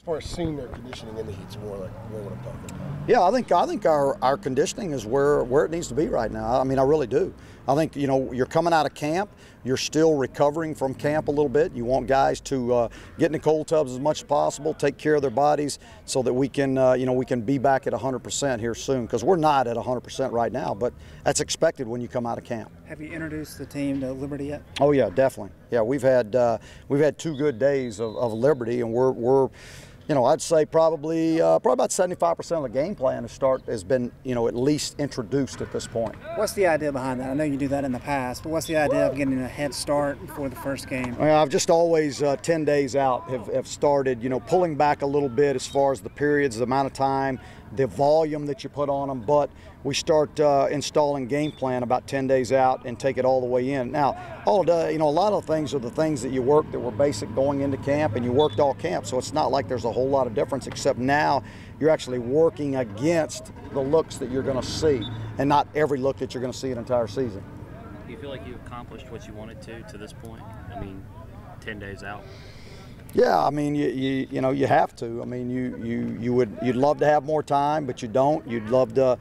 far as seeing their conditioning in the heat's more what I'm talking about. Yeah, I think our conditioning is where it needs to be right now. I mean, I really do. I think, you know, you're coming out of camp, you're still recovering from camp a little bit. You want guys to get in the cold tubs as much as possible, take care of their bodies so that we can, you know, we can be back at 100% here soon, because we're not at 100% right now, but that's expected when you come out of camp. Have you introduced the team to Liberty yet? Oh yeah, definitely. Yeah, we've had 2 good days of Liberty, and we're you know, I'd say probably about 75% of the game plan has been, you know, at least introduced at this point. What's the idea behind that? I know you do that in the past, but what's the idea of getting a head start before the first game? Well, I've just always 10 days out have started, you know, pulling back a little bit as far as the periods, the amount of time, the volume that you put on them, but we start installing game plan about 10 days out and take it all the way in. Now, you know, a lot of things are the things that you work that were basic going into camp, and you worked all camp, so it's not like there's a whole lot of difference, except now you're actually working against the looks that you're going to see, and not every look that you're going to see an entire season. Do you feel like you accomplished what you wanted to this point? I mean, 10 days out. Yeah, I mean, you know, you have to. I mean, you'd love to have more time, but you don't. You'd love to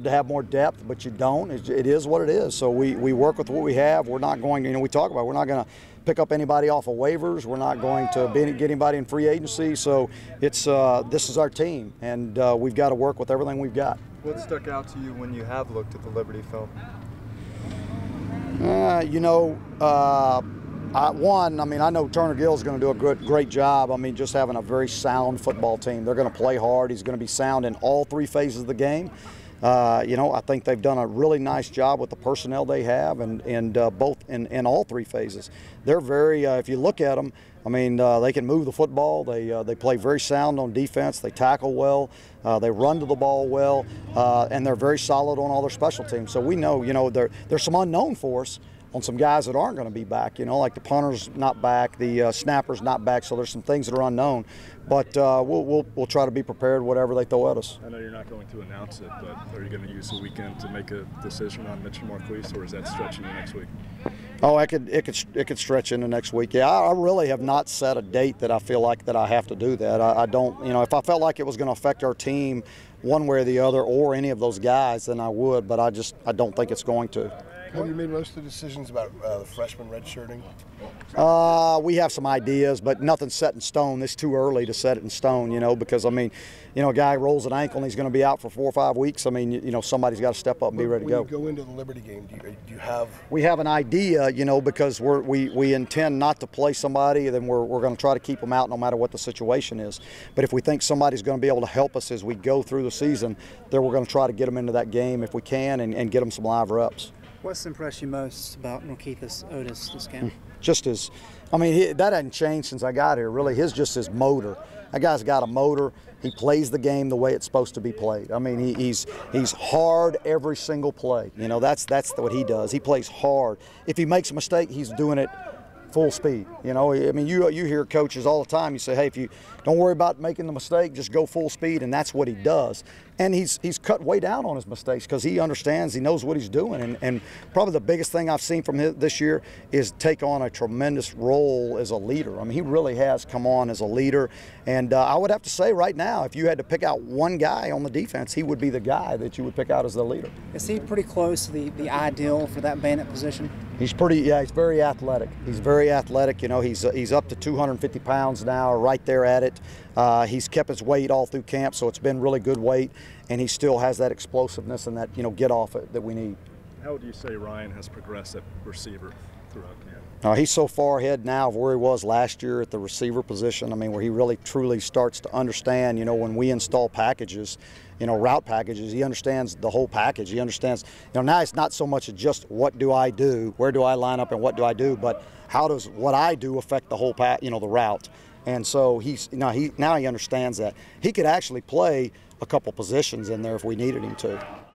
have more depth, but you don't. It is what it is. So we work with what we have. We're not going to, you know, we talk about, we're not going to pick up anybody off of waivers. We're not going to get anybody in free agency. So it's this is our team, and we've got to work with everything we've got. What stuck out to you when you have looked at the Liberty film? You know. I mean, I know Turner Gill's going to do a great job. I mean, just having a very sound football team. They're going to play hard. He's going to be sound in all 3 phases of the game. You know, I think they've done a really nice job with the personnel they have, and both in all 3 phases. They're very, if you look at them, I mean, they can move the football. They play very sound on defense. They tackle well. They run to the ball well, and they're very solid on all their special teams. So we know, you know, there's some unknown for us on some guys that aren't going to be back, you know, like the punter's not back, the snapper's not back, so there's some things that are unknown. But we'll try to be prepared whatever they throw at us. I know you're not going to announce it, but are you going to use the weekend to make a decision on Mitchell Norkeithus, or is that stretching the next week? Oh, it could stretch into next week. Yeah, I really have not set a date that I feel like that I have to do that. I don't, you know, if I felt like it was going to affect our team one way or the other, or any of those guys, then I would, but I don't think it's going to. Have you made most of the decisions about the freshman redshirting? We have some ideas, but nothing's set in stone. It's too early to set it in stone, you know, because, I mean, you know, a guy rolls an ankle and he's going to be out for 4 or 5 weeks. I mean, you know, somebody's got to step up and be ready to go. When you go into the Liberty game, do you have? We have an idea, you know, because we intend not to play somebody, then we're going to try to keep them out no matter what the situation is. But if we think somebody's going to be able to help us as we go through the season, then we're going to try to get them into that game if we can, and get them some live reps. What's impressed you most about Norkeithus Otis this camp? Just his, I mean, that hasn't changed since I got here, really. Just his motor. That guy's got a motor. He plays the game the way it's supposed to be played. I mean, he's hard every single play. You know, that's what he does. He plays hard. If he makes a mistake, he's doing it full speed. You know, I mean, you hear coaches all the time. You say, hey, if you don't worry about making the mistake, just go full speed, and that's what he does. And he's cut way down on his mistakes because he understands, he knows what he's doing. And probably the biggest thing I've seen from him this year is take on a tremendous role as a leader. I mean, he really has come on as a leader. And I would have to say right now, if you had to pick out one guy on the defense, he would be the guy that you would pick out as the leader. Is he pretty close to the ideal for that Bandit position? He's he's very athletic. He's very athletic. You know, he's up to 250 pounds now, right there at it. He's kept his weight all through camp, so it's been really good weight, and he still has that explosiveness and that, you know, get off it that we need. How would you say Ryan has progressed at receiver throughout camp? He's so far ahead now of where he was last year at the receiver position. I mean, where he really truly starts to understand, you know, when we install packages, you know, route packages, he understands the whole package. He understands, you know, now it's not so much just what do I do, where do I line up, and what do I do, but how does what I do affect the whole you know, the route. And so now he understands that. He could actually play a couple positions in there if we needed him to.